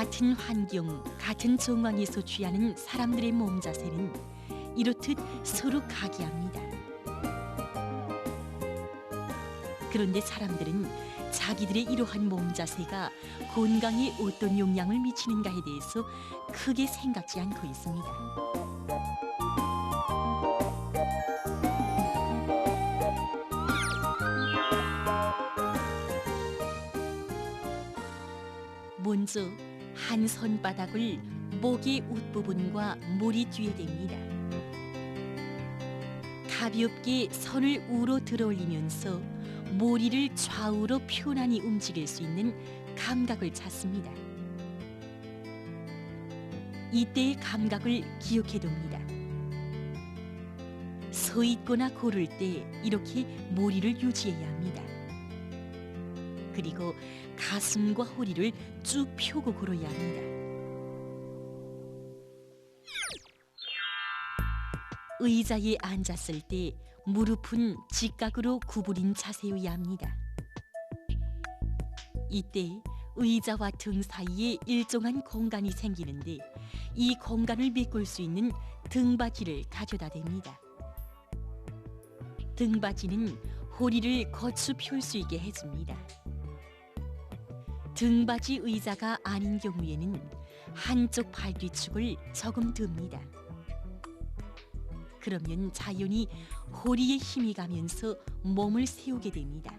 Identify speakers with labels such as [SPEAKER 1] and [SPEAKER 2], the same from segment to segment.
[SPEAKER 1] 같은 환경, 같은 정황에서 취하는 사람들의 몸 자세는 이렇듯 서로 각이합니다. 그런데 사람들은 자기들의 이러한 몸 자세가 건강에 어떤 영향을 미치는가에 대해서 크게 생각지 않고 있습니다. 먼저 한 손바닥을 목의 웃부분과 머리 뒤에 댑니다. 가볍게 손을 우로 들어올리면서 머리를 좌우로 편안히 움직일 수 있는 감각을 찾습니다. 이때의 감각을 기억해둡니다. 서 있거나 걸을 때 이렇게 머리를 유지해야 합니다. 그리고 가슴과 허리를 쭉 펴고 걸어야 합니다. 의자에 앉았을 때 무릎은 직각으로 구부린 자세여야 합니다. 이때 의자와 등 사이에 일정한 공간이 생기는데 이 공간을 메꿀 수 있는 등받이를 가져다 댑니다. 등받이는 허리를 거추 펼 수 있게 해줍니다. 등받이 의자가 아닌 경우에는 한쪽 발 뒤축을 조금 듭니다. 그러면 자연히 허리에 힘이 가면서 몸을 세우게 됩니다.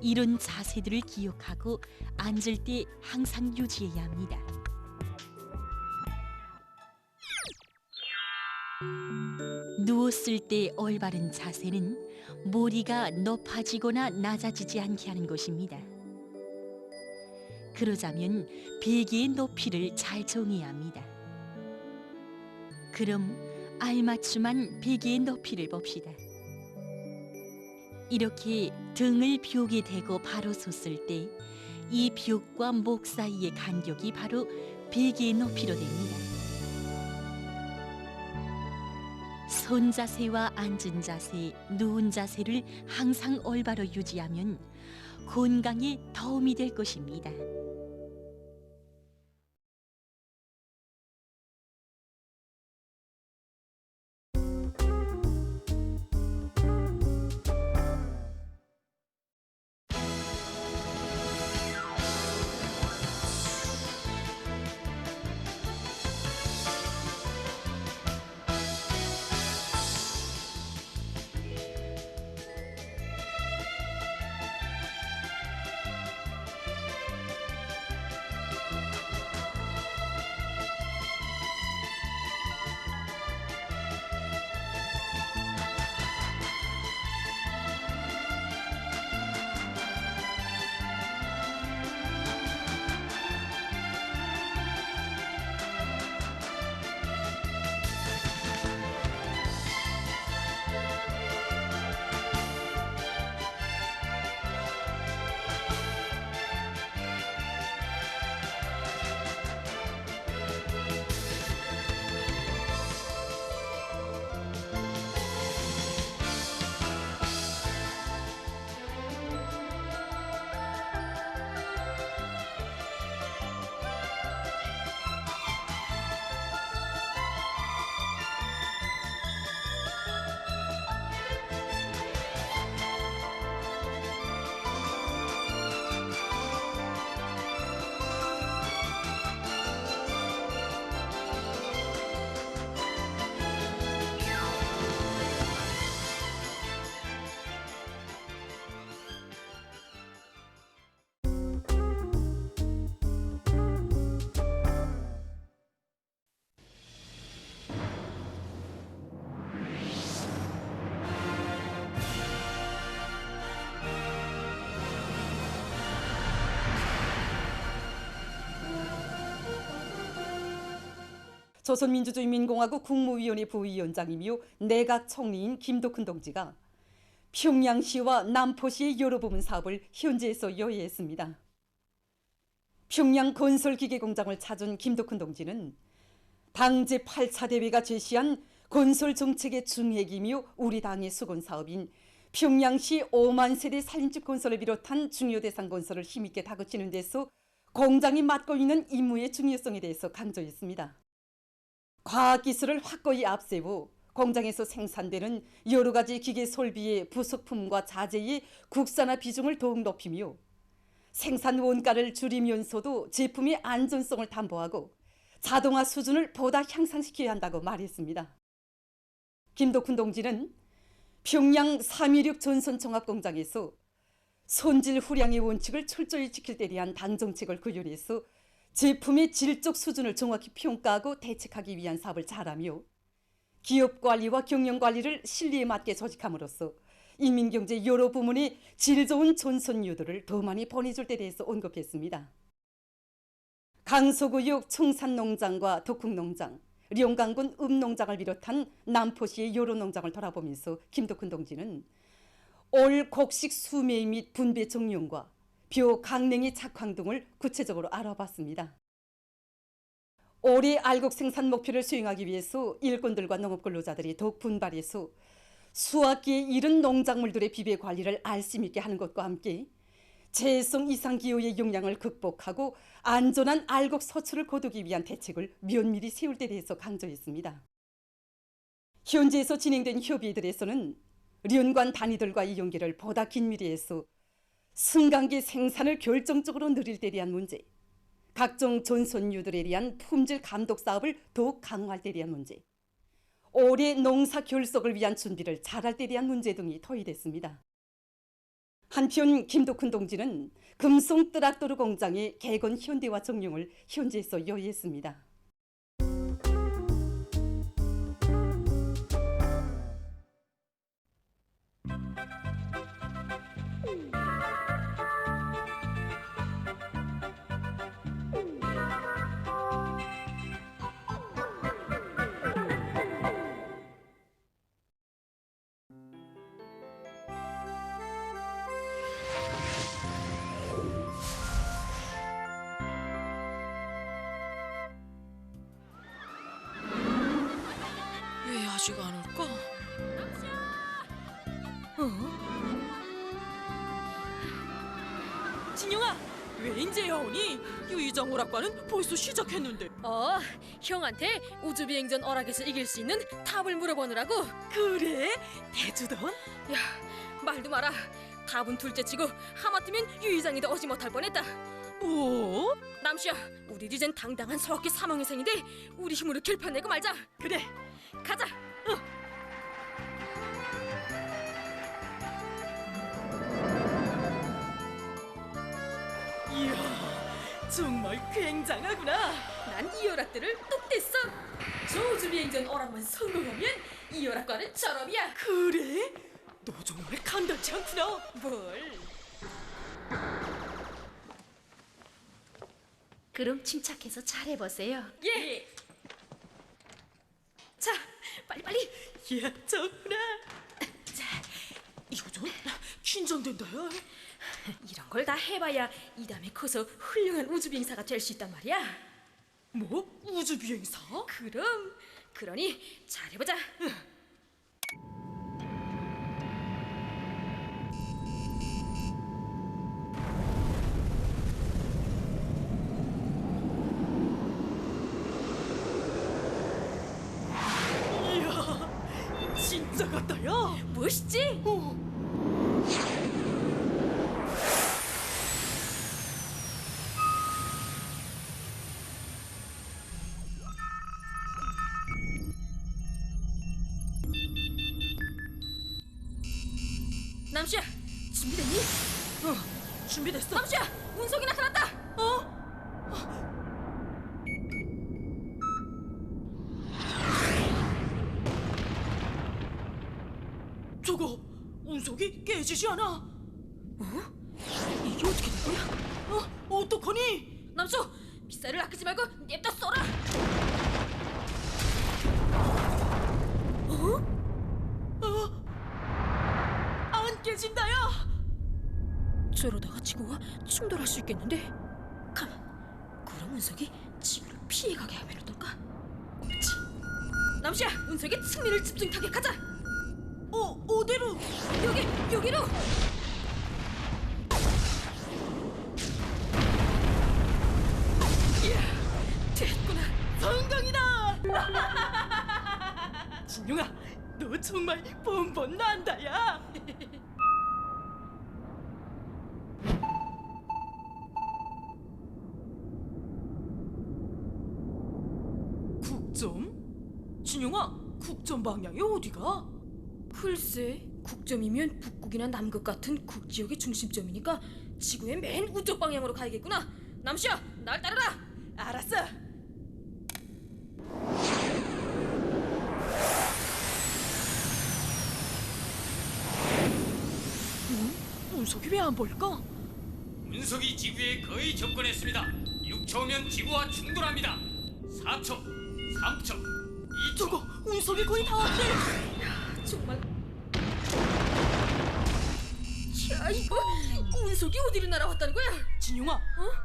[SPEAKER 1] 이런 자세들을 기억하고 앉을 때 항상 유지해야 합니다. 누웠을 때 올바른 자세는 머리가 높아지거나 낮아지지 않게 하는 것입니다. 그러자면 베개의 높이를 잘 정해야 합니다. 그럼 알맞춤한 베개의 높이를 봅시다. 이렇게 등을 벽에 대고 바로 섰을 때 이 벽과 목 사이의 간격이 바로 베개의 높이로 됩니다. 선 자세와 앉은 자세, 누운 자세를 항상 올바로 유지하면 건강에 도움이 될 것입니다.
[SPEAKER 2] 조선민주주의인민공화국 국무위원회 부위원장이며 내각 총리인 김덕훈 동지가 평양시와 남포시의 여러 부분 사업을 현지에서 여회했습니다. 평양 건설기계공장을 찾은 김덕훈 동지는 당 제8차 대회가 제시한 건설정책의 중핵이며 우리 당의 수건 사업인 평양시 5만 세대 살림집 건설을 비롯한 중요 대상 건설을 힘있게 다그치는 데서 공장이 맡고 있는 임무의 중요성에 대해서 강조했습니다. 과학기술을 확고히 앞세워 공장에서 생산되는 여러 가지 기계 설비의 부속품과 자재의 국산화 비중을 더욱 높이며 생산 원가를 줄이면서도 제품의 안전성을 담보하고 자동화 수준을 보다 향상시켜야 한다고 말했습니다. 김덕훈 동지는 평양 316 전선종합공장에서 손질 후량의 원칙을 철저히 지킬 때 대한 당정책을 구현해서 제품의 질적 수준을 정확히 평가하고 대책하기 위한 사업을 잘하며 기업 관리와 경영 관리를 실리에 맞게 조직함으로써 인민경제 여러 부문의 질 좋은 전선유도를 더 많이 보내줄 때 대해서 언급했습니다. 강서구역 청산농장과 덕흥농장, 령강군 읍농장을 비롯한 남포시의 여러 농장을 돌아보면서 김덕훈 동지는 올 곡식 수매 및 분배 정령과 벼 강냉이 착황 등을 구체적으로 알아봤습니다. 올해 알곡 생산 목표를 수행하기 위해서 일꾼들과 농업 근로자들이 더욱 분발해서 수확기에 이른 농작물들의 비배 관리를 알심 있게 하는 것과 함께 재해성 이상 기후의 영향을 극복하고 안전한 알곡 소출을 거두기 위한 대책을 면밀히 세울 때 대해서 강조했습니다. 현지에서 진행된 협의들에서는 연관 단위들과의 연계를 보다 긴밀히 해서 승강기 생산을 결정적으로 늘릴 때 대한 문제, 각종 전선유들에 대한 품질 감독 사업을 더욱 강화할 때 대한 문제, 올해 농사 결석을 위한 준비를 잘할 때 대한 문제 등이 토의됐습니다. 한편 김덕훈 동지는 금송 뜨락도르 공장의 개건 현대화 정령을 현지에서 요했습니다.
[SPEAKER 3] 왜 아직 안 올까? 진영아, 왜 인제야 오니? 유이장 오락과는 벌써 시작했는데.
[SPEAKER 4] 형한테 우주비행전 어락에서 이길 수 있는 답을 물어보느라고.
[SPEAKER 3] 그래? 대주던?
[SPEAKER 4] 말도 마라. 답은 둘째치고 하마터면 유이장이 더 오지 못할 뻔했다.
[SPEAKER 3] 뭐?
[SPEAKER 4] 남씨야, 우리 이젠 당당한 서학기 3학년생인데 우리 힘으로 결판내고 말자.
[SPEAKER 3] 그래.
[SPEAKER 4] 가자.
[SPEAKER 3] 이야, 정말 굉장하구나.
[SPEAKER 4] 난 이 어락들을 뚝 뗐어. 저 우주비행전 어락만 성공하면 이 어락과는 졸업이야.
[SPEAKER 3] 그래? 너 정말 간단치 않구나.
[SPEAKER 4] 뭘? 그럼 침착해서 잘해보세요. 예. 자, 빨리빨리.
[SPEAKER 3] 이야, 좋구나. 자, 이거 좀 긴장된다.
[SPEAKER 4] 이런 걸 다 해봐야 이 다음에 커서 훌륭한 우주비행사가 될 수 있단 말이야.
[SPEAKER 3] 뭐? 우주비행사?
[SPEAKER 4] 그럼, 그러니 잘해보자.
[SPEAKER 3] 이야, 진짜 같다, 야.
[SPEAKER 4] 멋있지? 남씨야, 준비됐니?
[SPEAKER 3] 준비됐어.
[SPEAKER 4] 남씨야, 운석이 나타났다.
[SPEAKER 3] 저거 운석이 깨지지 않아. 이게 어떻게 된 거야? 어떡하니?
[SPEAKER 4] 남수, 미사일을 아끼지 말고 냅다 쏘라.
[SPEAKER 3] 안 깨진다야.
[SPEAKER 4] 저러다가 지구와 충돌할 수 있겠는데? 가만, 그럼 운석이 지구를 피해가게 하면 어떨까? 옳지. 남수야, 운석의 측면을 집중 타격하자.
[SPEAKER 3] 어디로?
[SPEAKER 4] 여기로. 됐구나.
[SPEAKER 3] 성공이다. 진용아, 너 정말 뻔뻔 난다야. 국점? 진용아, 국점 방향이 어디가?
[SPEAKER 4] 글쎄, 국점이면 북극이나 남극 같은 극지역의 중심점이니까 지구의 맨 우쪽 방향으로 가야겠구나. 남씨야, 날 따르라.
[SPEAKER 3] 알았어. 운석이 왜 안 보일까?
[SPEAKER 5] 운석이 지구에 거의 접근했습니다. 6초면 지구와 충돌합니다. 4초, 3초, 2초.
[SPEAKER 3] 저거 운석이 거의 다 왔대.
[SPEAKER 4] 정말. 자, 이거 운석이 어디로 날아왔다는 거야?
[SPEAKER 3] 진용아,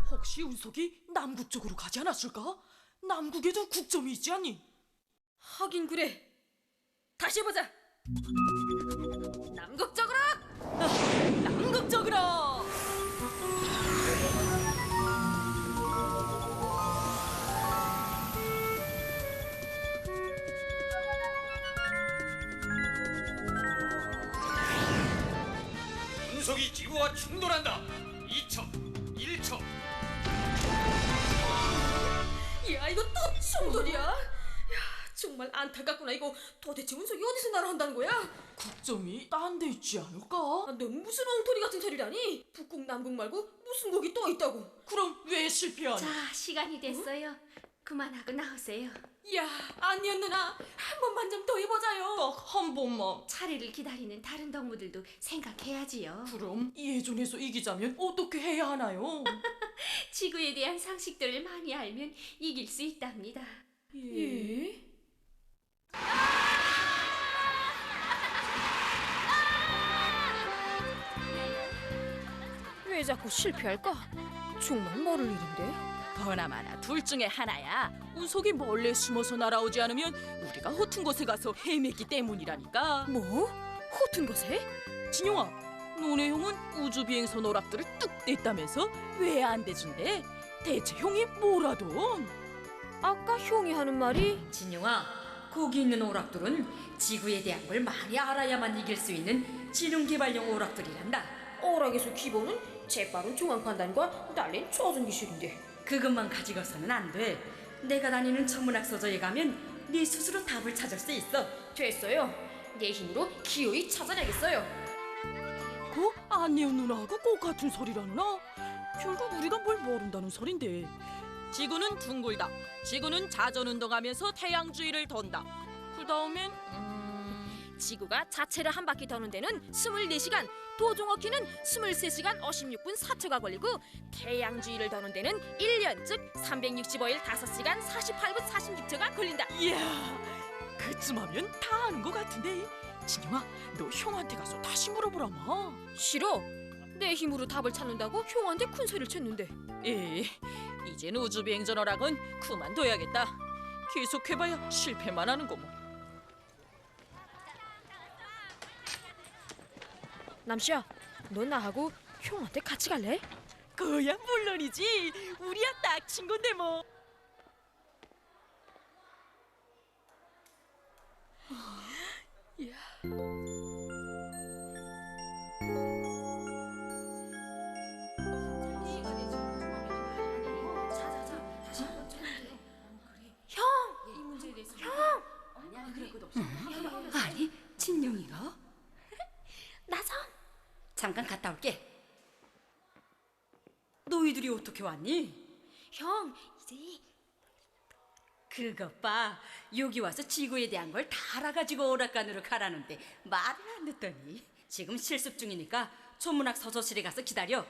[SPEAKER 3] 혹시 운석이 남극 쪽으로 가지 않았을까? 남극에도 국점이 있지 않니?
[SPEAKER 4] 하긴 그래. 다시 해보자. 남극 쪽으로.
[SPEAKER 3] 남극 쪽으로.
[SPEAKER 5] 운석이 지구와 충돌한다. 2초, 1초.
[SPEAKER 4] 야, 이거 또 충돌이야? 야, 정말 안타깝구나. 이거 도대체 운석이 어디서 날아온다는 거야?
[SPEAKER 3] 국점이 딴 데 있지 않을까?
[SPEAKER 4] 아, 넌 무슨 엉터리 같은 소리라니? 북극 남극 말고 무슨 곡이 또 있다고?
[SPEAKER 3] 그럼 왜 실패하니?
[SPEAKER 6] 자, 시간이 됐어요. 그만하고 나오세요.
[SPEAKER 4] 야, 안녕 누나, 한 번만 좀 더 해보자요.
[SPEAKER 3] 딱 한 번만.
[SPEAKER 6] 차례를 기다리는 다른 동무들도 생각해야지요.
[SPEAKER 3] 그럼 예전에서 이기자면 어떻게 해야 하나요?
[SPEAKER 6] 지구에 대한 상식들을 많이 알면 이길 수 있답니다.
[SPEAKER 4] 예? 왜 자꾸 실패할까? 정말 모를 일인데.
[SPEAKER 3] 보나마나 둘 중에 하나야. 운석이 몰래 숨어서 날아오지 않으면 우리가 허튼 곳에 가서 헤맸기 때문이라니까.
[SPEAKER 4] 뭐? 허튼 곳에?
[SPEAKER 3] 진용아, 너네 형은 우주비행선 오락들을 뚝 뗐다면서 왜 안 대준대? 대체 형이 뭐라던?
[SPEAKER 4] 아까 형이 하는 말이
[SPEAKER 7] 진용아, 거기 있는 오락들은 지구에 대한 걸 많이 알아야만 이길 수 있는 지능개발용 오락들이란다.
[SPEAKER 4] 오락에서 기본은 재빠른 중앙 판단과 딸린 초전기술인데.
[SPEAKER 7] 그것만 가지고서는 안 돼. 내가 다니는 천문학 서저에 가면 네 스스로 답을 찾을 수 있어.
[SPEAKER 4] 됐어요. 내 힘으로 기어이 찾아내겠어요.
[SPEAKER 3] 그 안녕 누나하고 똑같은 소리라누나? 결국 우리가 뭘 모른다는 소린데. 지구는 둥글다. 지구는 자전운동하면서 태양주위를 돈다. 그 다음엔
[SPEAKER 4] 지구가 자체를 한 바퀴 도는 데는 24시간, 도종어키는 23시간 56분 4초가 걸리고 태양 주위를 도는 데는 1년, 즉 365일 5시간 48분 46초가 걸린다.
[SPEAKER 3] 이야, 그쯤 하면 다 아는 것 같은데. 진영아, 너 형한테 가서 다시 물어보라마.
[SPEAKER 4] 싫어. 내 힘으로 답을 찾는다고 형한테 큰 소리를 쳤는데.
[SPEAKER 3] 이젠 우주비행전 오락은 그만둬야겠다. 계속해봐야 실패만 하는 거뭐.
[SPEAKER 4] 남씨야, 너 나하고 형한테 같이 갈래?
[SPEAKER 3] 그야 물론이지. 우리야 딱 친구인데 뭐.
[SPEAKER 7] 아니, 진용이가?
[SPEAKER 6] 나선!
[SPEAKER 7] 잠깐 갔다 올게. 너희들이 어떻게 왔니?
[SPEAKER 6] 형, 이제
[SPEAKER 7] 그것 봐. 여기 와서 지구에 대한 걸 다 알아가지고 오락관으로 가라는데 말을 안 듣더니. 지금 실습 중이니까 천문학 서저실에 가서 기다려.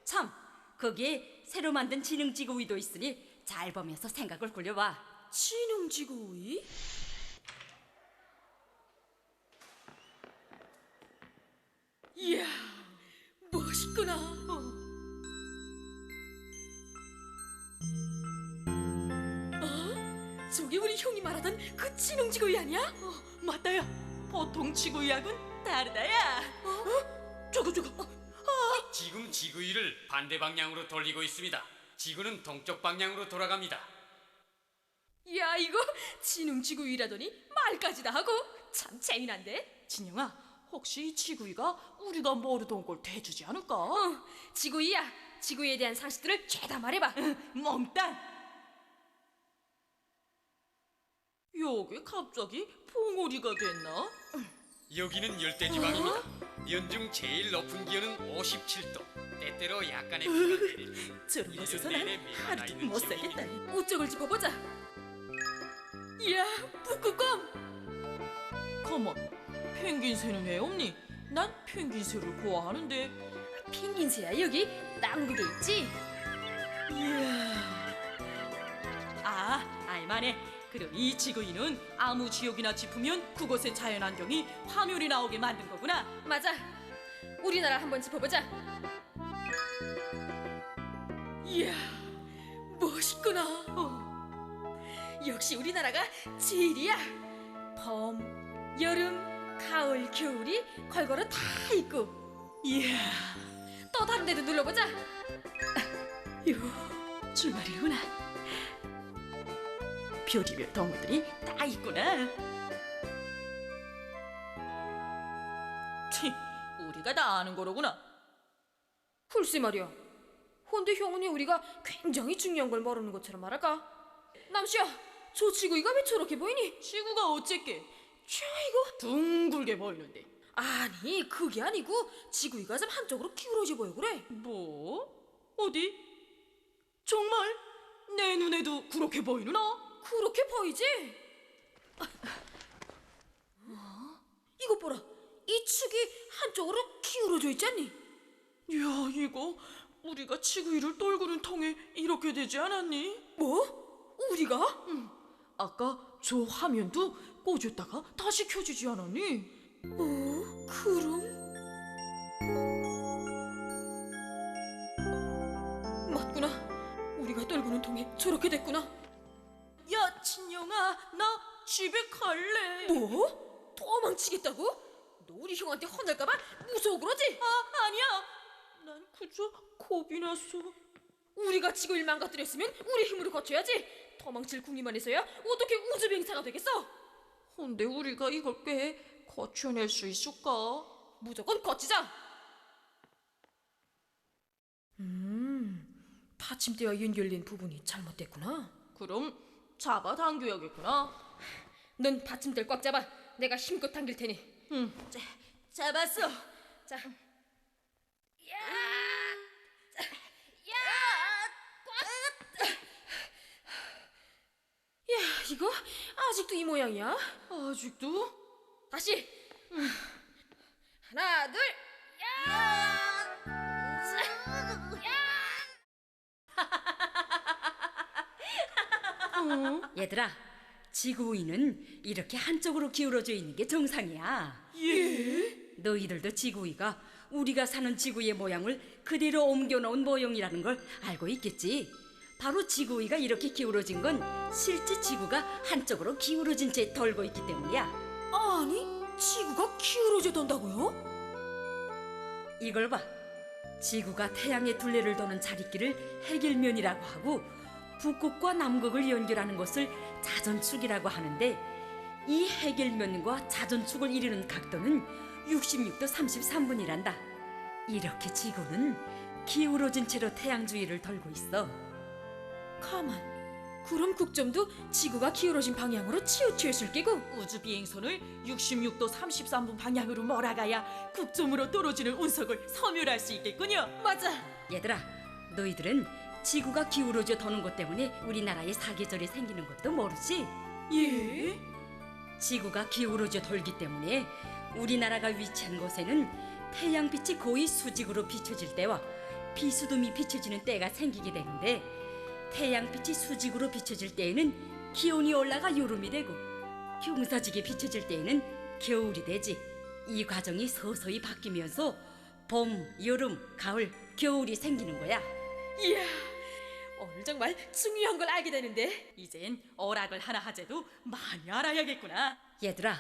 [SPEAKER 7] 참, 거기에 새로 만든 지능지구위도 있으니 잘 보면서 생각을 굴려봐.
[SPEAKER 4] 지능지구의? 이야, 멋있구나. 저기 우리 형이 말하던 그 지능지구의 아니야?
[SPEAKER 3] 맞다야. 보통 지구의학은 다르다야. 저거.
[SPEAKER 5] 지금 지구위를 반대 방향으로 돌리고 있습니다. 지구는 동쪽 방향으로 돌아갑니다.
[SPEAKER 4] 야, 이거 지능지구 일하더니 말까지 다 하고 참 재미난데?
[SPEAKER 3] 진영아, 혹시 지구이가 우리가 모르던 걸 대주지 않을까?
[SPEAKER 4] 지구이야, 지구에 대한 상식들을 죄다 말해봐.
[SPEAKER 3] 멍땅! 여기 갑자기 봉우리가 됐나?
[SPEAKER 5] 여기는 열대지방입니다. 연중 제일 높은 기온은 57도. 때때로 약간의 비가 내리는
[SPEAKER 3] 저런 곳에서 난
[SPEAKER 5] 내내 매가 나
[SPEAKER 3] 하루도
[SPEAKER 5] 있는
[SPEAKER 3] 못
[SPEAKER 5] 지역입니다.
[SPEAKER 3] 살겠다.
[SPEAKER 4] 우쪽을 짚어보자. 이야, 북극곰.
[SPEAKER 3] 가만, 펭귄새는 애 없니? 난 펭귄새를 좋아하는데.
[SPEAKER 4] 펭귄새야, 여기 남극에 있지?
[SPEAKER 3] 이야. 아, 알만해. 그럼 이 지구인은 아무 지역이나 짚으면 그곳의 자연환경이 화면이 나오게 만든 거구나.
[SPEAKER 4] 맞아. 우리나라 한번 짚어보자. 이야, 멋있구나. 역시 우리나라가 제일이야. 봄, 여름, 가을, 겨울이 골고루 다 있고.
[SPEAKER 3] 이야,
[SPEAKER 4] 또 다른 데도 눌러보자.
[SPEAKER 3] 요 주말이구나. 별이별 동물들이 다 있구나. 치, 우리가 다 아는 거로구나.
[SPEAKER 4] 글쎄 말이야. 근데 형은이 우리가 굉장히 중요한 걸 모르는 것처럼 말할까? 남씨야, 저 지구이가 왜 저렇게 보이니?
[SPEAKER 3] 지구가 어쨌게 최고 둥글게 보이는데.
[SPEAKER 4] 아니, 그게 아니고 지구이가 좀 한쪽으로 기울어져 보여 그래.
[SPEAKER 3] 뭐? 어디? 정말? 내 눈에도 그렇게 보이누나?
[SPEAKER 4] 그렇게 보이지? 이것 보라. 이 축이 한쪽으로 기울어져 있지 않니?
[SPEAKER 3] 야, 이거 우리가 지구위를 떨구는 통에 이렇게 되지 않았니?
[SPEAKER 4] 뭐? 우리가?
[SPEAKER 3] 아까 저 화면도 꺼졌다가 다시 켜지지 않았니?
[SPEAKER 4] 그럼? 맞구나. 우리가 떨구는 통에 저렇게 됐구나.
[SPEAKER 3] 야, 친영아, 나 집에 갈래.
[SPEAKER 4] 뭐? 도망치겠다고? 너 우리 형한테 혼날까봐 무서워 그러지?
[SPEAKER 3] 아니야. 난 그저 겁이 났어.
[SPEAKER 4] 우리가 지구를 망가뜨렸으면 우리 힘으로 거쳐야지. 도망칠 궁리만 해서야 어떻게 우주비행사가 되겠어?
[SPEAKER 3] 근데 우리가 이걸 꽤 거쳐낼 수 있을까?
[SPEAKER 4] 무조건 거치자. 받침대와 연결된 부분이 잘못됐구나.
[SPEAKER 3] 그럼 잡아당겨야겠구나.
[SPEAKER 4] 넌 받침대를 꽉 잡아. 내가 힘껏 당길 테니.
[SPEAKER 3] 잡았어.
[SPEAKER 4] 자. 야, 이거 아직도 이 모양이야?
[SPEAKER 3] 아직도?
[SPEAKER 4] 다시. 하나, 둘.
[SPEAKER 7] 얘들아, 지구위는 이렇게 한쪽으로 기울어져 있는 게 정상이야.
[SPEAKER 3] 예?
[SPEAKER 7] 너희들도 지구위가 우리가 사는 지구의 모양을 그대로 옮겨놓은 모형이라는 걸 알고 있겠지? 바로 지구위가 이렇게 기울어진 건 실제 지구가 한쪽으로 기울어진 채 돌고 있기 때문이야.
[SPEAKER 4] 아니, 지구가 기울어져 돈다고요?
[SPEAKER 7] 이걸 봐. 지구가 태양의 둘레를 도는 자릿길을 해결면이라고 하고 북극과 남극을 연결하는 것을 자전축이라고 하는데 이 해결면과 자전축을 이루는 각도는 66도 33분이란다. 이렇게 지구는 기울어진 채로 태양 주위를 돌고 있어.
[SPEAKER 4] 가만. 그럼 극점도 지구가 기울어진 방향으로 치우치었을 게고.
[SPEAKER 3] 우주 비행선을 66도 33분 방향으로 몰아가야 극점으로 떨어지는 운석을 섬유할 수 있겠군요.
[SPEAKER 4] 맞아.
[SPEAKER 7] 얘들아, 너희들은 지구가 기울어져 도는 것 때문에 우리나라에 사계절이 생기는 것도 모르지?
[SPEAKER 3] 예?
[SPEAKER 7] 지구가 기울어져 돌기 때문에 우리나라가 위치한 곳에는 태양빛이 거의 수직으로 비춰질 때와 비수듬이 비춰지는 때가 생기게 되는데 태양빛이 수직으로 비춰질 때에는 기온이 올라가 여름이 되고 경사지게 비춰질 때에는 겨울이 되지. 이 과정이 서서히 바뀌면서 봄, 여름, 가을, 겨울이 생기는 거야.
[SPEAKER 4] 이야, 오늘 정말 중요한 걸 알게 되는데.
[SPEAKER 3] 이젠 어락을 하나 하재도 많이 알아야겠구나.
[SPEAKER 7] 얘들아,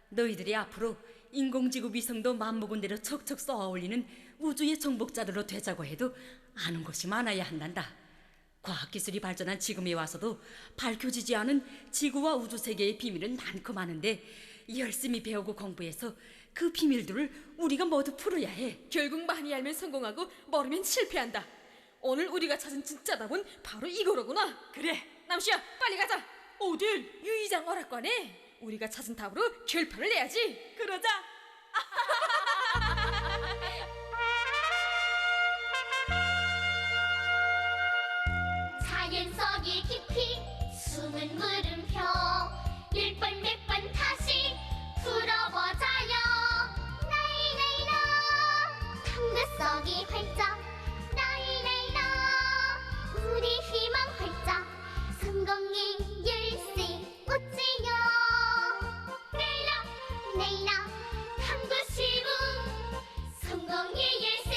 [SPEAKER 7] 너희들이 앞으로 인공지구 위성도 맘먹은 대로 척척 쏘아 올리는 우주의 정복자들로 되자고 해도 아는 것이 많아야 한단다. 과학기술이 발전한 지금에 와서도 밝혀지지 않은 지구와 우주 세계의 비밀은 많고 많은데 열심히 배우고 공부해서 그 비밀들을 우리가 모두 풀어야 해.
[SPEAKER 4] 결국 많이 알면 성공하고 모르면 실패한다. 오늘 우리가 찾은 진짜 답은 바로 이거로구나.
[SPEAKER 3] 그래.
[SPEAKER 4] 남씨야, 빨리 가자.
[SPEAKER 3] 어딜?
[SPEAKER 4] 유이장 오락관에 우리가 찾은 답으로 결판을 내야지.
[SPEAKER 3] 그러자.
[SPEAKER 6] 자연 속의 깊이 숨은 물음표 1번 몇 번 다시 풀어보자요. 나이나이나 탐구 속이 활짝 나이나이나 우리 희망 활짝 성공의 열쇠 웃지요. 네이나 네이나 탐구 시부 성공의 열쇠.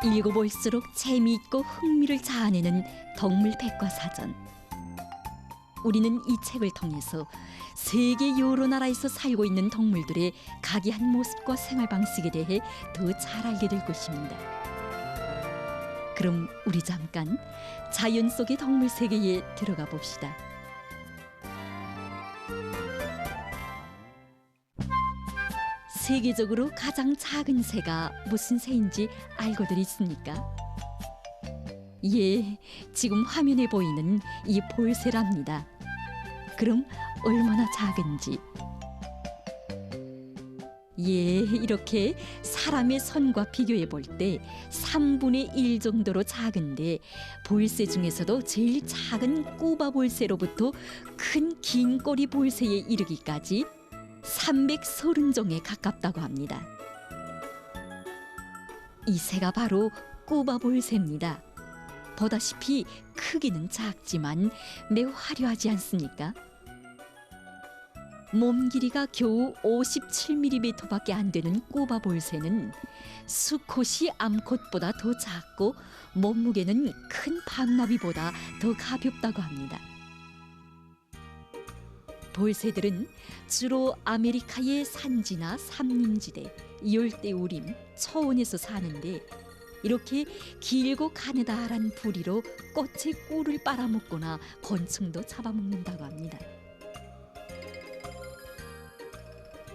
[SPEAKER 1] 읽어볼수록 재미있고 흥미를 자아내는 동물 백과사전. 우리는 이 책을 통해서 세계 여러 나라에서 살고 있는 동물들의 각이한 모습과 생활 방식에 대해 더 잘 알게 될 것입니다. 그럼 우리 잠깐 자연 속의 동물 세계에 들어가 봅시다. 세계적으로 가장 작은 새가 무슨 새인지 알고들 있습니까? 예, 지금 화면에 보이는 이 볼새랍니다. 그럼 얼마나 작은지. 예, 이렇게 사람의 손과 비교해 볼 때 3분의 1 정도로 작은데 볼새 중에서도 제일 작은 꼬바 볼새로부터 큰 긴 꼬리 볼새에 이르기까지 330종에 가깝다고 합니다. 이 새가 바로 꼬바 볼새입니다. 보다시피 크기는 작지만 매우 화려하지 않습니까? 몸 길이가 겨우 57mm밖에 안 되는 꼬바 볼새는 수컷이 암컷보다 더 작고 몸무게는 큰 밤나비보다 더 가볍다고 합니다. 볼새들은 주로 아메리카의 산지나 삼림지대, 열대우림, 초원에서 사는데 이렇게 길고 가느다란 부리로 꽃의 꿀을 빨아먹거나 곤충도 잡아먹는다고 합니다.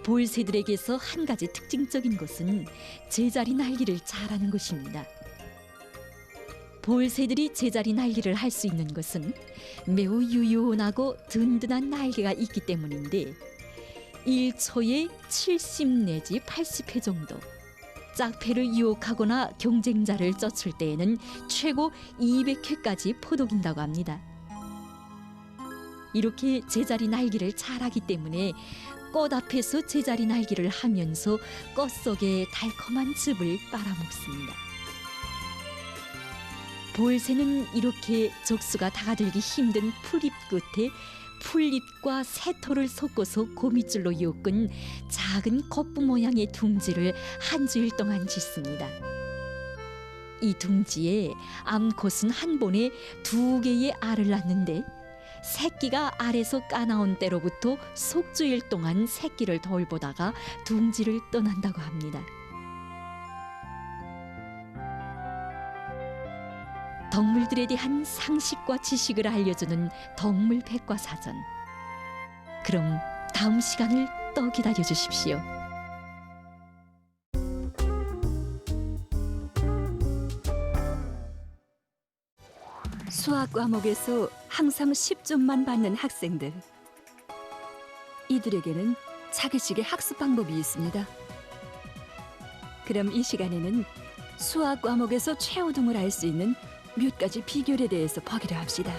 [SPEAKER 1] 볼새들에게서 한 가지 특징적인 것은 제자리 날기를 잘하는 것입니다. 볼새들이 제자리 날기를 할 수 있는 것은 매우 유연하고 든든한 날개가 있기 때문인데 1초에 70 내지 80회 정도, 짝패를 유혹하거나 경쟁자를 쫓을 때에는 최고 200회까지 포독인다고 합니다. 이렇게 제자리 날기를 잘하기 때문에 꽃 앞에서 제자리 날기를 하면서 꽃 속에 달콤한 즙을 빨아먹습니다. 볼새는 이렇게 족수가 다가들기 힘든 풀잎 끝에 풀잎과 새털을 섞어서 고깃줄로 엮은 작은 겉부 모양의 둥지를 한 주일 동안 짓습니다. 이 둥지에 암컷은 한 번에 2개의 알을 낳는데 새끼가 알에서 까나온 때로부터 속주일 동안 새끼를 돌보다가 둥지를 떠난다고 합니다. 동물들에 대한 상식과 지식을 알려주는 동물 백과사전. 그럼 다음 시간을 또 기다려 주십시오.
[SPEAKER 8] 수학 과목에서 항상 10점만 받는 학생들. 이들에게는 자기식의 학습 방법이 있습니다. 그럼 이 시간에는 수학 과목에서 최우등을 할 수 있는 몇 가지 비결에 대해서 보기로 합시다.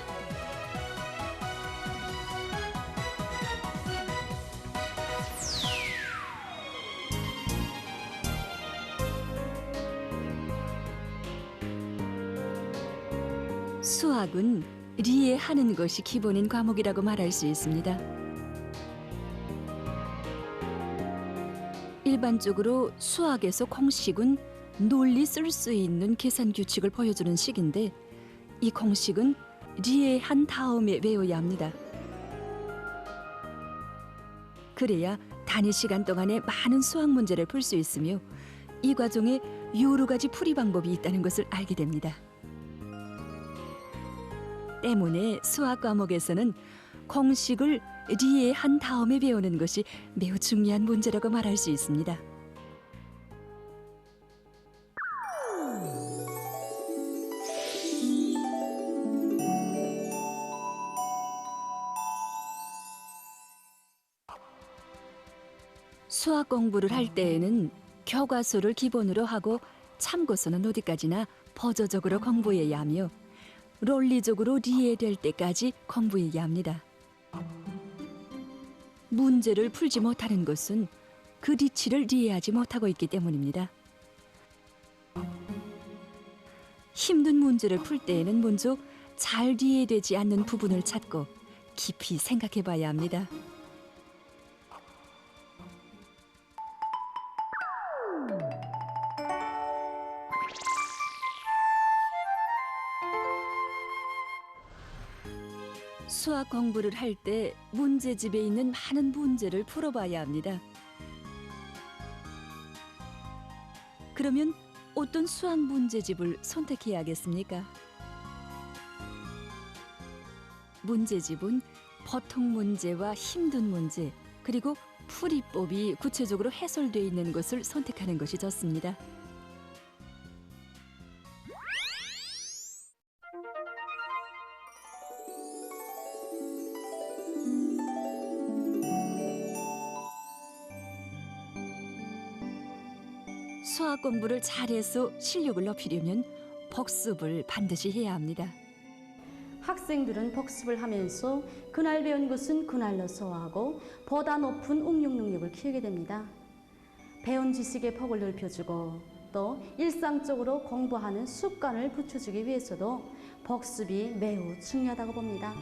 [SPEAKER 8] 수학은 이해하는 것이 기본인 과목이라고 말할 수 있습니다. 일반적으로 수학에서 공식은 널리 쓸 수 있는 계산 규칙을 보여주는 식인데, 이 공식은 이해한 다음에 외워야 합니다. 그래야 단위 시간 동안에 많은 수학 문제를 풀 수 있으며 이 과정에 여러 가지 풀이 방법이 있다는 것을 알게 됩니다. 때문에 수학 과목에서는 공식을 이해한 다음에 배우는 것이 매우 중요한 문제라고 말할 수 있습니다. 수학 공부를 할 때에는 교과서를 기본으로 하고 참고서는 어디까지나 버저적으로 공부해야 하며 논리적으로 이해될 때까지 공부해야 합니다. 문제를 풀지 못하는 것은 그 이치를 이해하지 못하고 있기 때문입니다. 힘든 문제를 풀 때에는 먼저 잘 이해되지 않는 부분을 찾고 깊이 생각해 봐야 합니다. 수학 공부를 할 때 문제집에 있는 많은 문제를 풀어봐야 합니다. 그러면 어떤 수학 문제집을 선택해야겠습니까? 문제집은 보통 문제와 힘든 문제, 그리고 풀이법이 구체적으로 해설되어 있는 것을 선택하는 것이 좋습니다. 수학 공부를 잘해서 실력을 높이려면 복습을 반드시 해야 합니다.
[SPEAKER 9] 학생들은 복습을 하면서 그날 배운 것은 그날로 소화하고 보다 높은 응용 능력을 키우게 됩니다. 배운 지식의 폭을 넓혀주고 또 일상적으로 공부하는 습관을 붙여주기 위해서도 복습이 매우 중요하다고 봅니다.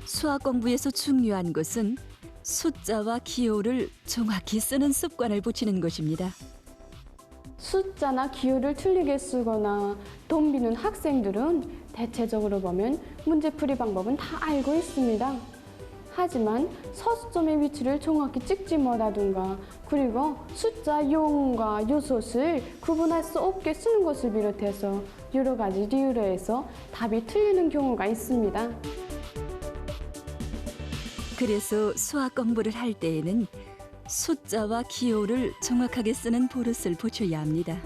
[SPEAKER 8] 수학 공부에서 중요한 것은 숫자와 기호를 정확히 쓰는 습관을 붙이는 것입니다.
[SPEAKER 10] 숫자나 기호를 틀리게 쓰거나 돈 비는 학생들은 대체적으로 보면 문제풀이 방법은 다 알고 있습니다. 하지만 서술점의 위치를 정확히 찍지 못하든가, 그리고 숫자 용과 요소를 구분할 수 없게 쓰는 것을 비롯해서 여러 가지 이유로 해서 답이 틀리는 경우가 있습니다.
[SPEAKER 8] 그래서 수학 공부를 할 때에는 숫자와 기호를 정확하게 쓰는 버릇을 붙여야 합니다.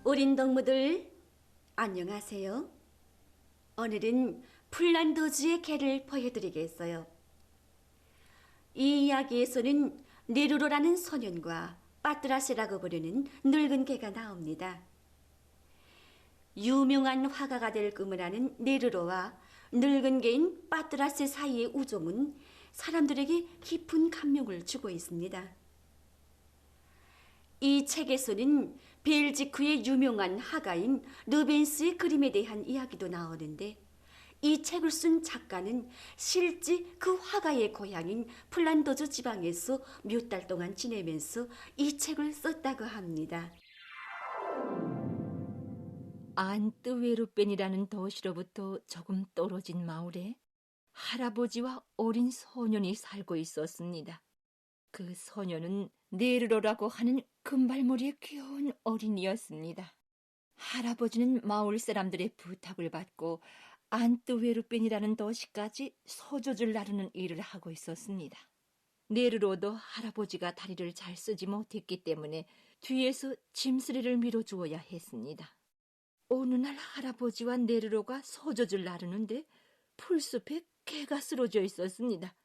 [SPEAKER 11] 어린 동무들 안녕하세요. 오늘은 폴란드주의 개를 보여드리겠어요. 이 이야기에서는 네루로라는 소년과 빠뜨라세라고 부르는 늙은 개가 나옵니다. 유명한 화가가 될 꿈을 하는 네루로와 늙은 개인 빠뜨라세 사이의 우정은 사람들에게 깊은 감명을 주고 있습니다. 이 책에서는 벨지크의 유명한 화가인 르벤스의 그림에 대한 이야기도 나오는데, 이 책을 쓴 작가는 실제 그 화가의 고향인 플란더즈 지방에서 몇 달 동안 지내면서 이 책을 썼다고 합니다.
[SPEAKER 1] 안뜨웨르벤이라는 도시로부터 조금 떨어진 마을에 할아버지와 어린 소년이 살고 있었습니다. 그 소년은 네르로라고 하는 금발머리의 귀여운 어린이였습니다. 할아버지는 마을 사람들의 부탁을 받고 안뜨웨르벤이라는 도시까지 소젖을 나르는 일을 하고 있었습니다. 네르로도 할아버지가 다리를 잘 쓰지 못했기 때문에 뒤에서 짐수레를 밀어주어야 했습니다. 어느 날 할아버지와 네르로가 소젖을 나르는데 풀숲에 개가 쓰러져 있었습니다.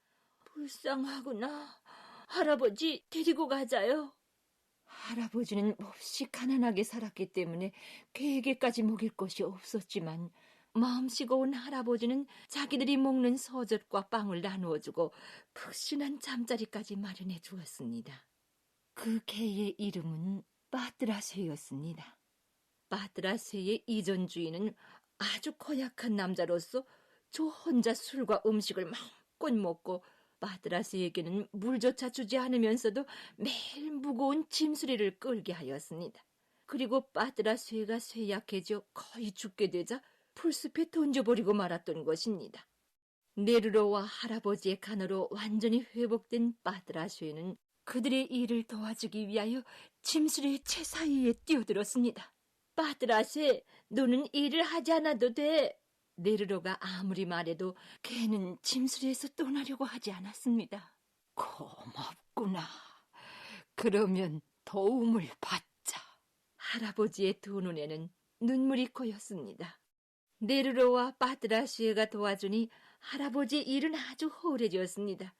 [SPEAKER 1] 불쌍하구나. 할아버지 데리고 가자요. 할아버지는 몹시 가난하게 살았기 때문에 개에게까지 먹일 것이 없었지만 마음씨가 온 할아버지는 자기들이 먹는 소젖과 빵을 나누어주고 푹신한 잠자리까지 마련해 주었습니다. 그 개의 이름은 빠뜨라쇠였습니다. 빠뜨라쇠의 이전 주인은 아주 고약한 남자로서 저 혼자 술과 음식을 마음껏 먹고 빠뜨라쇠에게는 물조차 주지 않으면서도 매일 무거운 짐수레를 끌게 하였습니다. 그리고 빠뜨라쇠가 쇠약해져 거의 죽게 되자 풀숲에 던져버리고 말았던 것입니다. 네르로와 할아버지의 간호로 완전히 회복된 빠뜨라쇠는 그들의 일을 도와주기 위하여 짐수레의 채 사이에 뛰어들었습니다. 빠뜨라쇠, 너는 일을 하지 않아도 돼. 네르로가 아무리 말해도 걔는 짐수레에서 떠나려고 하지 않았습니다. 고맙구나. 그러면 도움을 받자. 할아버지의 두 눈에는 눈물이 고였습니다. 네르로와 빠뜨라쇠가 도와주니 할아버지의 일은 아주 허울해졌습니다.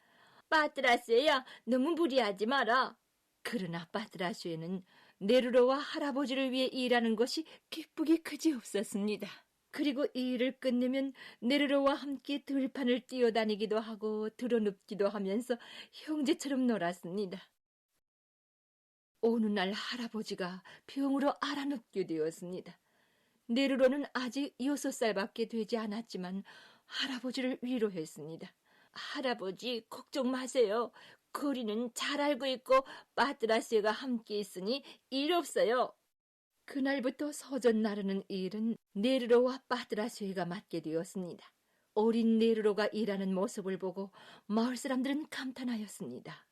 [SPEAKER 1] 빠뜨라쇠야, 너무 무리하지 마라. 그러나 빠뜨라쇠는 네르로와 할아버지를 위해 일하는 것이 기쁘기 그지없었습니다. 그리고 이 일을 끝내면 네르로와 함께 들판을 뛰어다니기도 하고 드러눕기도 하면서 형제처럼 놀았습니다. 어느 날 할아버지가 병으로 앓아눕게 되었습니다. 네르로는 아직 6살밖에 되지 않았지만 할아버지를 위로했습니다. 할아버지, 걱정 마세요. 거리는 잘 알고 있고 빠뜨라쇠가 함께 있으니 일 없어요. 그날부터 소젖 나르는 일은 네르로와 빠뜨라쇠가 맡게 되었습니다. 어린 네르로가 일하는 모습을 보고 마을 사람들은 감탄하였습니다.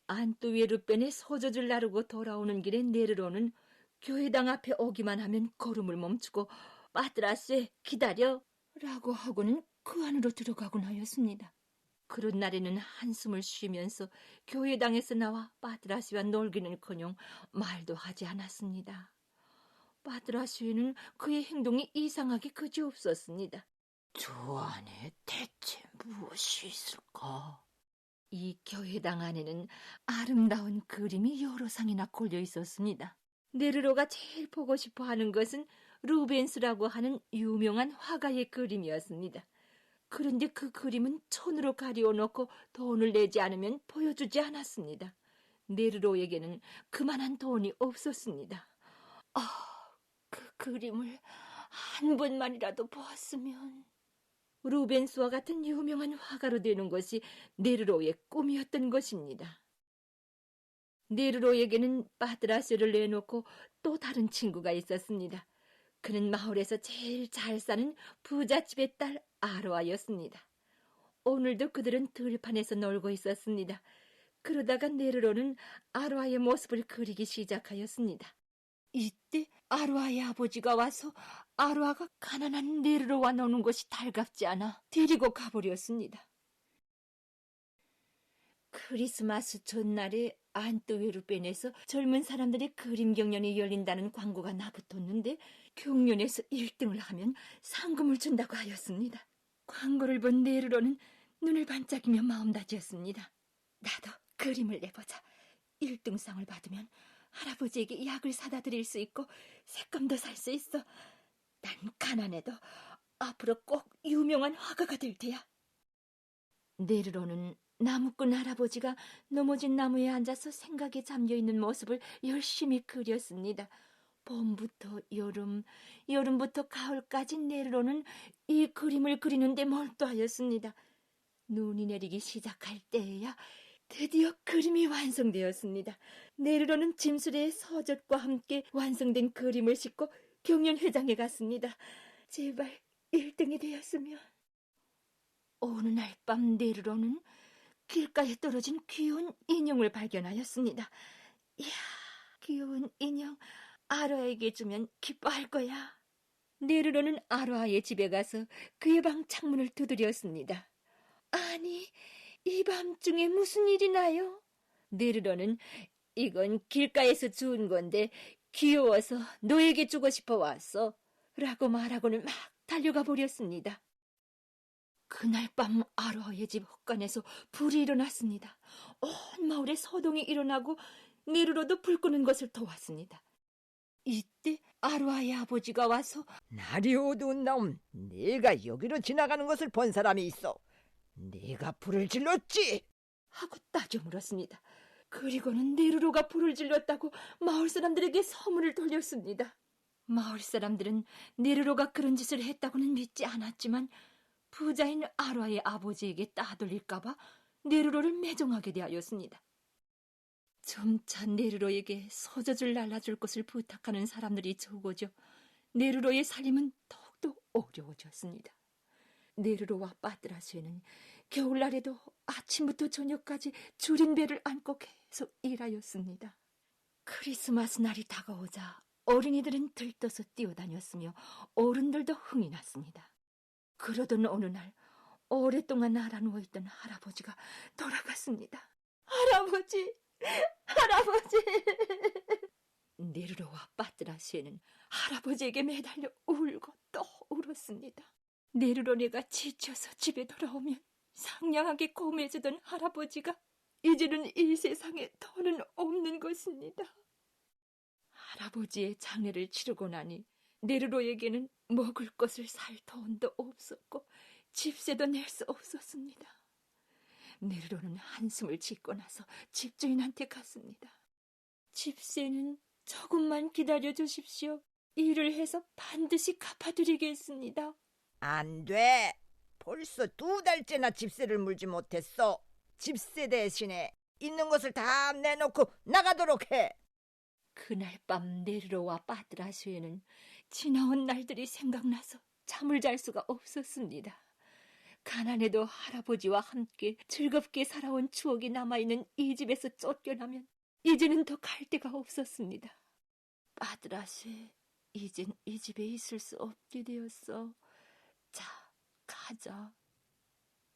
[SPEAKER 1] 안뜨웨르벤에 소젖을 나르고 돌아오는 길에 네르로는 교회당 앞에 오기만 하면 걸음을 멈추고 빠뜨라쇠 기다려 라고 하고는 그 안으로 들어가곤 하였습니다. 그런 날에는 한숨을 쉬면서 교회당에서 나와 빠뜨라쇠와 놀기는커녕 말도 하지 않았습니다. 빠뜨라쇠는 그의 행동이 이상하게 그지없었습니다. 저 안에 대체 무엇이 있을까? 이 교회당 안에는 아름다운 그림이 여러 상이나 걸려 있었습니다. 네르로가 제일 보고 싶어 하는 것은 루벤스라고 하는 유명한 화가의 그림이었습니다. 그런데 그 그림은 천으로 가리워놓고 돈을 내지 않으면 보여주지 않았습니다. 네르로에게는 그만한 돈이 없었습니다. 그 그림을 한 번만이라도 보았으면. 루벤스와 같은 유명한 화가로 되는 것이 네르로의 꿈이었던 것입니다. 네르로에게는 빠뜨라쇠를 내놓고 또 다른 친구가 있었습니다. 그는 마을에서 제일 잘 사는 부잣집의 딸 아로아였습니다. 오늘도 그들은 들판에서 놀고 있었습니다. 그러다가 네르로는 아로아의 모습을 그리기 시작하였습니다. 이때 아로아의 아버지가 와서 아로아가 가난한 네르로와 노는 것이 달갑지 않아 데리고 가버렸습니다. 크리스마스 전날에 안뜨웨르벤에서 젊은 사람들의 그림 경연이 열린다는 광고가 나붙었는데 경연에서 1등을 하면 상금을 준다고 하였습니다. 광고를 본 네르로는
[SPEAKER 4] 눈을 반짝이며 마음다지었습니다. 나도 그림을 내보자. 1등상을 받으면 할아버지에게 약을 사다 드릴 수 있고 색감도 살 수 있어. 난 가난해도 앞으로 꼭 유명한 화가가 될 테야. 내르러는 나무꾼 할아버지가 넘어진 나무에 앉아서 생각에 잠겨있는 모습을 열심히 그렸습니다. 봄부터 여름, 여름부터 가을까지 내르러는 이 그림을 그리는데 몰두하였습니다. 눈이 내리기 시작할 때에야 드디어 그림이 완성되었습니다. 내르러는 짐수레의 서적과 함께 완성된 그림을 싣고 경연회장에 갔습니다. 제발 1등이 되었으면. 어느 날 밤 내르러는 길가에 떨어진 귀여운 인형을 발견하였습니다. 이야, 귀여운 인형, 아로아에게 주면 기뻐할 거야. 내르러는 아로아의 집에 가서 그의 방 창문을 두드렸습니다. 아니, 이 밤중에 무슨 일이 나요? 내르러는 이건 길가에서 주운 건데 귀여워서 너에게 주고 싶어 왔어 라고 말하고는 막 달려가 버렸습니다. 그날 밤 아로아의 집 헛간에서 불이 일어났습니다. 온 마을에 소동이 일어나고 내르러도 불 끄는 것을 도왔습니다. 이때 아로아의 아버지가 와서
[SPEAKER 12] 날이 어두운 놈, 네가 여기로 지나가는 것을 본 사람이 있어. 네가 불을 질렀지?
[SPEAKER 4] 하고 따져 물었습니다. 그리고는 네르로가 불을 질렀다고 마을 사람들에게 소문을 돌렸습니다. 마을 사람들은 네르로가 그런 짓을 했다고는 믿지 않았지만 부자인 아로아의 아버지에게 따돌릴까봐 네르로를 매정하게 대하였습니다. 점차 네르로에게 소젖을 날라줄 것을 부탁하는 사람들이 적어져 네르로의 살림은 더욱더 어려워졌습니다. 네르로와 빠뜨라스에는 겨울날에도 아침부터 저녁까지 줄인 배를 안고 계속 일하였습니다. 크리스마스 날이 다가오자 어린이들은 들떠서 뛰어다녔으며 어른들도 흥이 났습니다. 그러던 어느 날 오랫동안 알아누워있던 할아버지가 돌아갔습니다. 할아버지! 할아버지! 네르로와 빠뜨라스에는 할아버지에게 매달려 울고 또 울었습니다. 네르로네가 지쳐서 집에 돌아오면 상냥하게 고매주던 할아버지가 이제는 이 세상에 더는 없는 것입니다. 할아버지의 장례를 치르고 나니 네르로에게는 먹을 것을 살 돈도 없었고 집세도 낼 수 없었습니다. 네르로는 한숨을 짓고 나서 집주인한테 갔습니다. 집세는 조금만 기다려 주십시오. 일을 해서 반드시 갚아드리겠습니다.
[SPEAKER 12] 안 돼. 벌써 2달째나 집세를 물지 못했어. 집세 대신에 있는 것을 다 내놓고 나가도록 해.
[SPEAKER 4] 그날 밤 네르로와 빠뜨라슈에는 지나온 날들이 생각나서 잠을 잘 수가 없었습니다. 가난해도 할아버지와 함께 즐겁게 살아온 추억이 남아있는 이 집에서 쫓겨나면 이제는 더 갈 데가 없었습니다. 빠뜨라슈에, 이젠 이 집에 있을 수 없게 되었어. 자, 가자.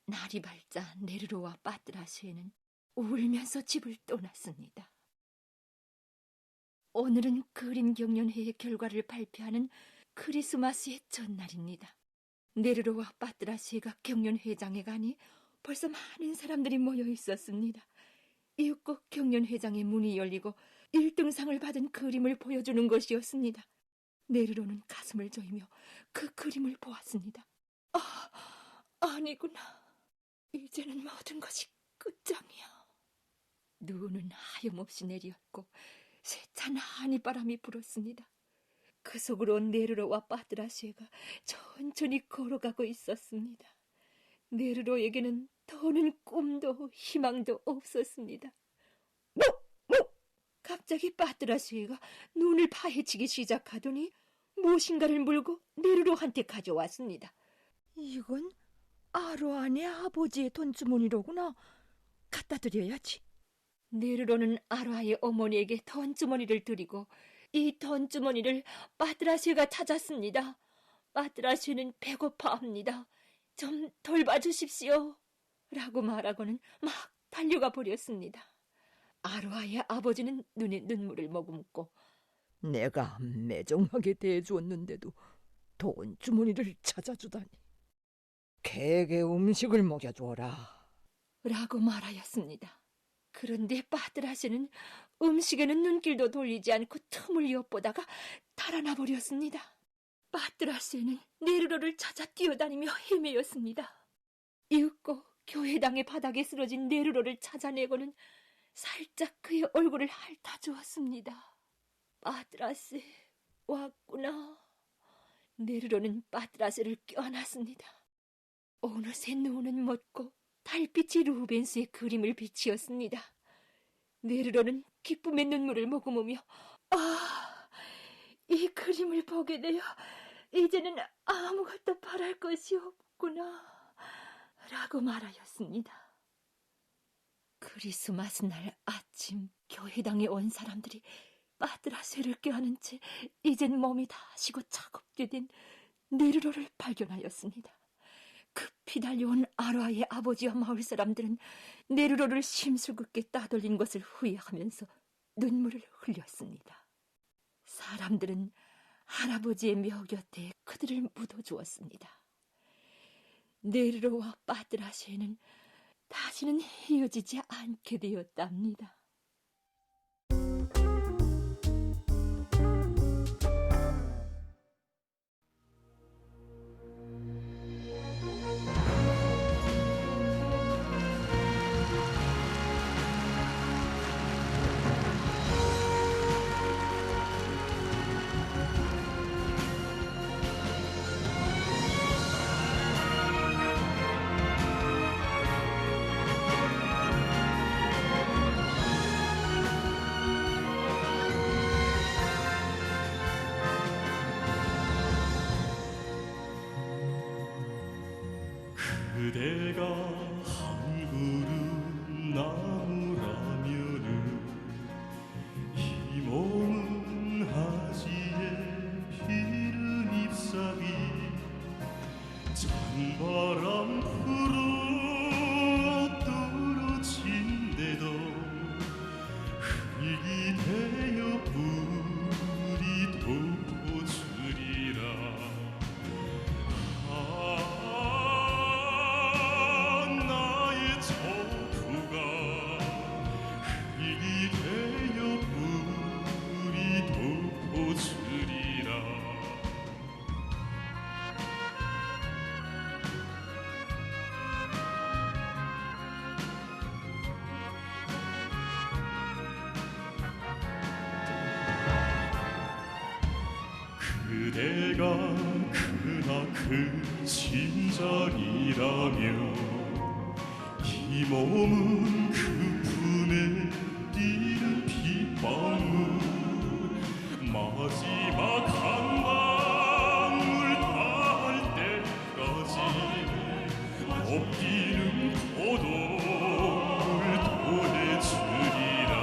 [SPEAKER 4] 날이 밝자 네르로와 빠뜨라슈에는 울면서 집을 떠났습니다. 오늘은 그림 경연회의 결과를 발표하는 크리스마스의 전날입니다. 네르로와 빠뜨라슈에가 경연회장에 가니 벌써 많은 사람들이 모여 있었습니다. 이윽고 경연회장의 문이 열리고 1등상을 받은 그림을 보여주는 것이었습니다. 네르로는 가슴을 조이며 그 그림을 보았습니다. 아니구나. 이제는 모든 것이 끝장이야. 눈은 하염없이 내렸고 세찬 한이바람이 불었습니다. 그 속으로 네르로와 빠뜨라슈에가 천천히 걸어가고 있었습니다. 네르로에게는 더는 꿈도 희망도 없었습니다. 갑자기 빠뜨라슈에가 눈을 파헤치기 시작하더니 무엇인가를 물고 네르로한테 가져왔습니다.
[SPEAKER 12] 이건 아로아네 아버지의 돈주머니로구나. 갖다 드려야지.
[SPEAKER 4] 네르로는 아로아의 어머니에게 돈주머니를 드리고 이 돈주머니를 빠뜨라슈에가 찾았습니다. 빠뜨라슈에는 배고파합니다. 좀 돌봐주십시오. 라고 말하고는 막 달려가 버렸습니다. 아로아의 아버지는 눈에 눈물을 머금고
[SPEAKER 12] 내가 매정하게 대해주었는데도 돈주머니를 찾아주다니. 개에게 음식을 먹여주어라.
[SPEAKER 4] 라고 말하였습니다. 그런데 빠뜨라시는 음식에는 눈길도 돌리지 않고 틈을 엿보다가 달아나 버렸습니다. 빠뜨라시는 네르로를 찾아 뛰어다니며 헤매였습니다. 이윽고 교회당의 바닥에 쓰러진 네르로를 찾아내고는 살짝 그의 얼굴을 핥아주었습니다. 빠뜨라시 왔구나. 네르로는 빠뜨라시를 껴안았습니다. 어느새 노는 멎고 달빛이 루벤스의 그림을 비치었습니다. 네르로는 기쁨의 눈물을 머금으며 이 그림을 보게 되어 이제는 아무것도 바랄 것이 없구나 라고 말하였습니다. 크리스마스 날 아침 교회당에 온 사람들이 빠뜨라쇠를 껴안은 채 이젠 몸이 다 식어 차갑게 된 네르로를 발견하였습니다. 급히 달려온 아로아의 아버지와 마을 사람들은 네르로를 심술궂게 따돌린 것을 후회하면서 눈물을 흘렸습니다. 사람들은 할아버지의 묘 곁에 그들을 묻어주었습니다. 네르로와 빠뜨라시에는 다시는 헤어지지 않게 되었답니다.
[SPEAKER 13] 그대가 한 그릇 나무라면은 이 몸은 하지에 피는 잎사귀 찬바람 불어 떨어진대도 흙이 되어 불이 돋보주리라. 그대가 크나큰 심장이라며 이 몸은 그 품에 뛰는 빗방울 마지막 한 방울 닿을 때까지 없기는 고독을 보내주리라.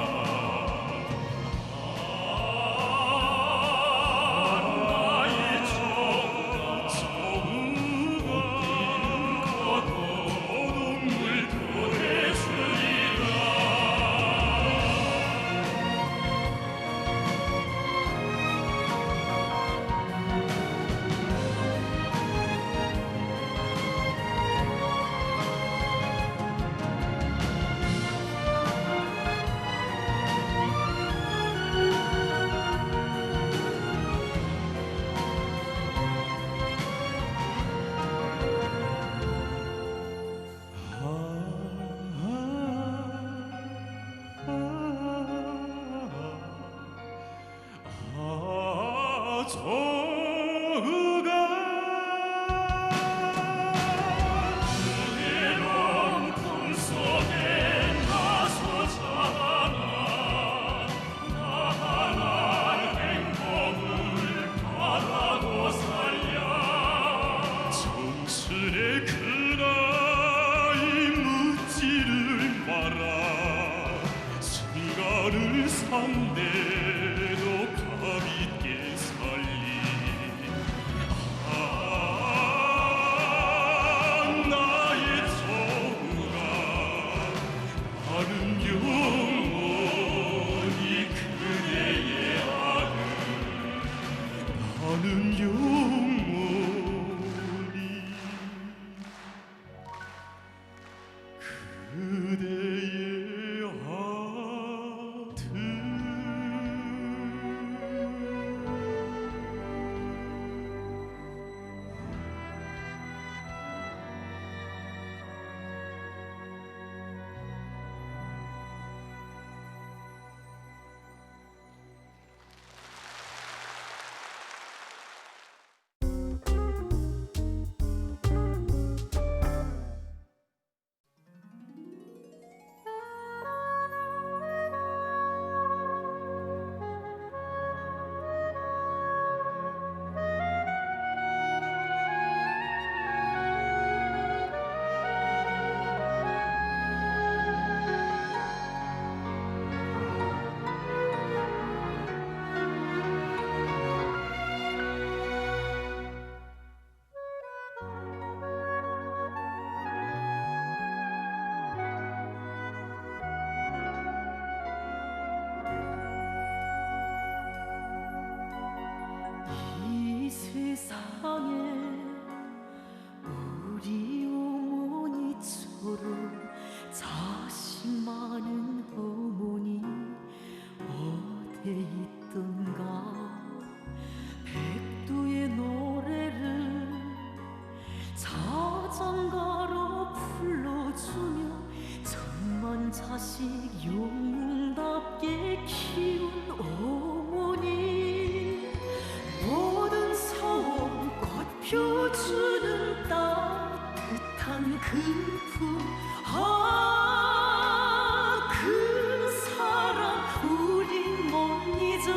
[SPEAKER 3] 그 사람 우린 못 잊어.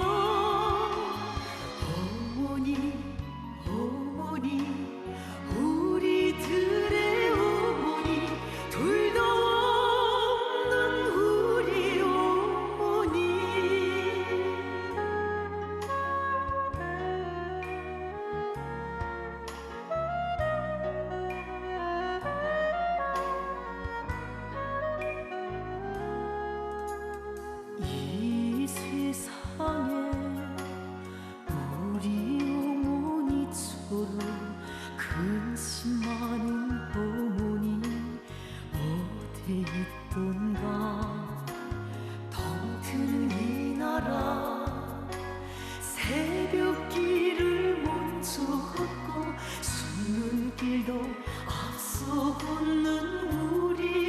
[SPEAKER 3] 어머니 어머니 우리들의 어머니 둘도 없는 우리 어머니. 이 세상에 우리 어머니처럼 근심 많은 어머니 어디 있던가. 덩트는 이 나라 새벽길을 먼저 걷고 숨는 길도 앞서 걷는 우리